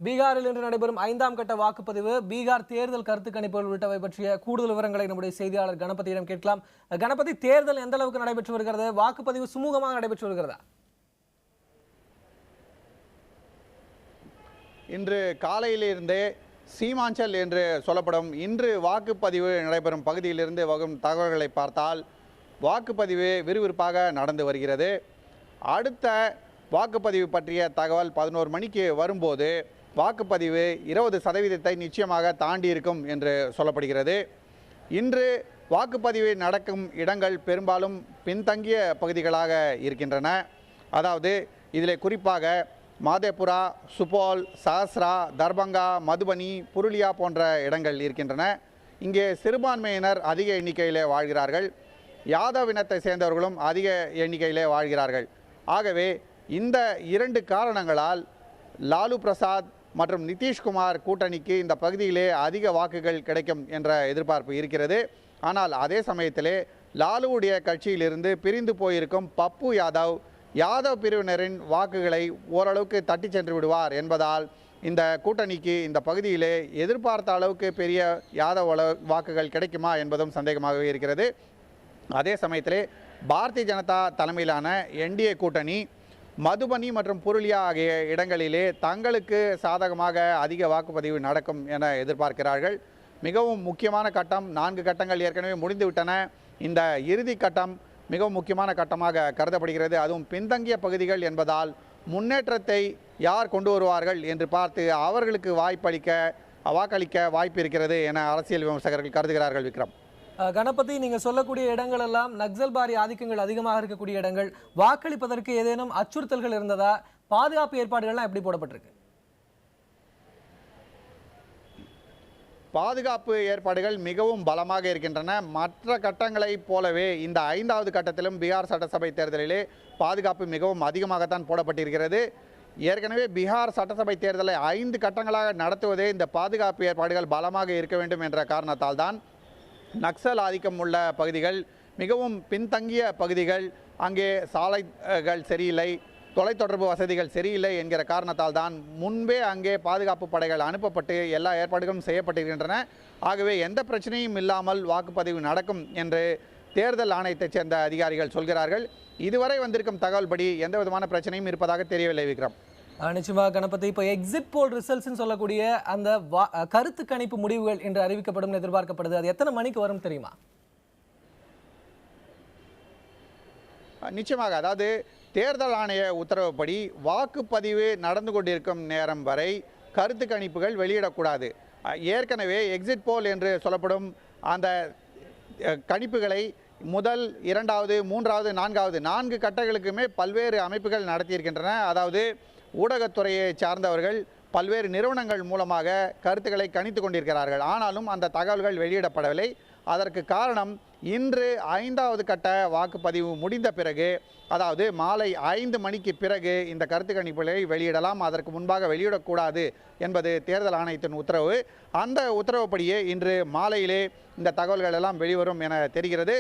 பீகாரில் இன்று நடைபெறும் 5ஆம் கட்ட வாக்குப்பதிவு, பீகார் தேர்தல் கருத்து கணிப்புகள் உள்ளிட்டவை பற்றிய கூடுதல் விவரங்களை நம்முடைய செய்தியாளர் கணபதியிடம் கேட்கலாம். கணபதி, தேர்தல் எந்த அளவுக்கு நடைபெற்று வருகிறது? வாக்குப்பதிவு சுமூகமாக நடைபெற்று வருகிறதா? இன்று காலையிலிருந்தே சீமாஞ்சல் என்று சொல்லப்படும் இன்று வாக்குப்பதிவு நடைபெறும் பகுதியிலிருந்து வரும் தகவல்களை பார்த்தால் வாக்குப்பதிவு விறுவிறுப்பாக நடந்து வருகிறது. அடுத்த வாக்குப்பதிவு பற்றிய தகவல் 11 மணிக்கு வரும்போது வாக்குப்பதிவு 20% நிச்சயமாக தாண்டி இருக்கும் என்று சொல்லப்படுகிறது. இன்று வாக்குப்பதிவு நடக்கும் இடங்கள் பெரும்பாலும் பின்தங்கிய பகுதிகளாக இருக்கின்றன. அதாவது இதில் குறிப்பாக மாதேபுரா, சுபோல், சஹஸ்ரா, தர்பங்கா, மதுபனி, புருலியா போன்ற இடங்கள் இருக்கின்றன. இங்கே சிறுபான்மையினர் அதிக எண்ணிக்கையிலே வாழ்கிறார்கள். யாதவ் இனத்தை சேர்ந்தவர்களும் அதிக எண்ணிக்கையிலே வாழ்கிறார்கள். ஆகவே இந்த 2 காரணங்களால் லாலு பிரசாத் மற்றும் நிதிஷ்குமார் கூட்டணிக்கு இந்த பகுதியிலே அதிக வாக்குகள் கிடைக்கும் என்ற எதிர்பார்ப்பு இருக்கிறது. ஆனால் அதே சமயத்திலே லாலுவுடைய கட்சியிலிருந்து பிரிந்து போயிருக்கும் பப்பு யாதவ் பிரிவினரின் வாக்குகளை ஓரளவுக்கு தட்டி சென்று விடுவார் என்பதால் இந்த கூட்டணிக்கு இந்த பகுதியிலே எதிர்பார்த்த அளவுக்கு பெரிய யாதவ் வாக்குகள் கிடைக்குமா என்பதும் சந்தேகமாகவே இருக்கிறது. அதே சமயத்திலே பாரதிய ஜனதா தலைமையிலான என்டிஏ கூட்டணி மதுபனி மற்றும் புருலியா ஆகிய இடங்களிலே தங்களுக்கு சாதகமாக அதிக வாக்குப்பதிவு நடக்கும் என எதிர்பார்க்கிறார்கள். மிகவும் முக்கியமான கட்டம், 4 கட்டங்கள் ஏற்கனவே முடிந்துவிட்டன. இந்த இறுதி கட்டம் மிகவும் முக்கியமான கட்டமாக கருதப்படுகிறது. அதுவும் பின்தங்கிய பகுதிகள் என்பதால் முன்னேற்றத்தை யார் கொண்டு வருவார்கள் என்று பார்த்து அவர்களுக்கு வாக்களிக்க வாய்ப்பு இருக்கிறது என அரசியல் விமர்சகர்கள் கருதுகிறார்கள். விக்ரம், கணபதி, நீங்க சொல்லக்கூடிய இடங்கள் எல்லாம் நக்சல்பாரி ஆதிக்கங்கள் அதிகமாக இருக்கக்கூடிய இடங்கள். வாக்களிப்பதற்கு ஏதேனும் அச்சுறுத்தல்கள் இருந்ததா? பாதுகாப்பு ஏற்பாடுகள்லாம் எப்படி போடப்பட்டிருக்கு? பாதுகாப்பு ஏற்பாடுகள் மிகவும் பலமாக இருக்கின்றன. மற்ற கட்டங்களைப் போலவே இந்த 5வது கட்டத்திலும் பீகார் சட்டசபை தேர்தலிலே பாதுகாப்பு மிகவும் அதிகமாகத்தான் போடப்பட்டிருக்கிறது. ஏற்கனவே பீகார் சட்டசபை தேர்தலை 5 கட்டங்களாக நடத்துவதே இந்த பாதுகாப்பு ஏற்பாடுகள் பலமாக இருக்க வேண்டும் என்ற காரணத்தால் தான் நக்சல் ஆதிக்கம் உள்ள பகுதிகள், மிகவும் பின்தங்கிய பகுதிகள், அங்கே சாலைகள் சரியில்லை, தொலைத்தொடர்பு வசதிகள் சரியில்லை என்கிற காரணத்தால் தான் முன்பே அங்கே பாதுகாப்பு படைகள் அனுப்பப்பட்டு எல்லா ஏற்பாடுகளும் செய்யப்பட்டிருக்கின்றன. ஆகவே எந்த பிரச்சனையும் இல்லாமல் வாக்குப்பதிவு நடக்கும் என்று தேர்தல் ஆணையத்தைச் சேர்ந்த அதிகாரிகள் சொல்கிறார்கள். இதுவரை வந்திருக்கும் தகவல்படி எந்த விதமான பிரச்சனையும் இருப்பதாக தெரியவில்லை. விக்ரம், நிச்சயமாக கணபதி, இப்போ எக்ஸிட் போல் ரிசல்ட்ஸ் சொல்லக்கூடிய அந்த கருத்து கணிப்பு முடிவுகள் என்று அறிவிக்கப்படும் எதிர்பார்க்கப்படுது. அது எத்தனை மணிக்கு வரும் தெரியுமா? நிச்சயமாக, அதாவது தேர்தல் ஆணைய உத்தரவுப்படி வாக்குப்பதிவு நடந்து கொண்டிருக்கும் நேரம் வரை கருத்து கணிப்புகள் வெளியிடக்கூடாது. ஏற்கனவே எக்ஸிட் போல் என்று சொல்லப்படும் அந்த கணிப்புகளை முதல், 2வது, 3வது, 4வது 4 கட்டங்களுக்குமே பல்வேறு அமைப்புகள் நடத்தியிருக்கின்றன. அதாவது ஊடகத்துறையை சார்ந்தவர்கள் பல்வேறு நிறுவனங்கள் மூலமாக கருத்துக்களை கணித்து கொண்டிருக்கிறார்கள். ஆனாலும் அந்த தகவல்கள் வெளியிடப்படவில்லை. அதற்கு காரணம் இன்று 5வது கட்ட வாக்குப்பதிவு முடிந்த பிறகு, அதாவது மாலை 5 மணிக்கு பிறகு இந்த கருத்து கணிப்புகளை வெளியிடலாம், அதற்கு முன்பாக வெளியிடக்கூடாது என்பது தேர்தல் ஆணையத்தின் உத்தரவு. அந்த உத்தரவுப்படியே இன்று மாலையிலே இந்த தகவல்கள் எல்லாம் வெளிவரும் என தெரிகிறது.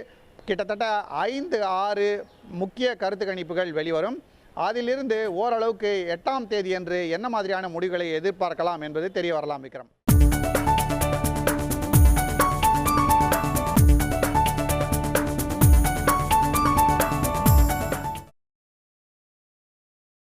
கிட்டத்தட்ட 5-6 முக்கிய கருத்து கணிப்புகள் வெளிவரும். அதிலிருந்து ஓரளவுக்கு 8ஆம் தேதி அன்று என்ன மாதிரியான முடிவுகளை எதிர்பார்க்கலாம் என்பது தெரிய வரலாம். விக்ரம்.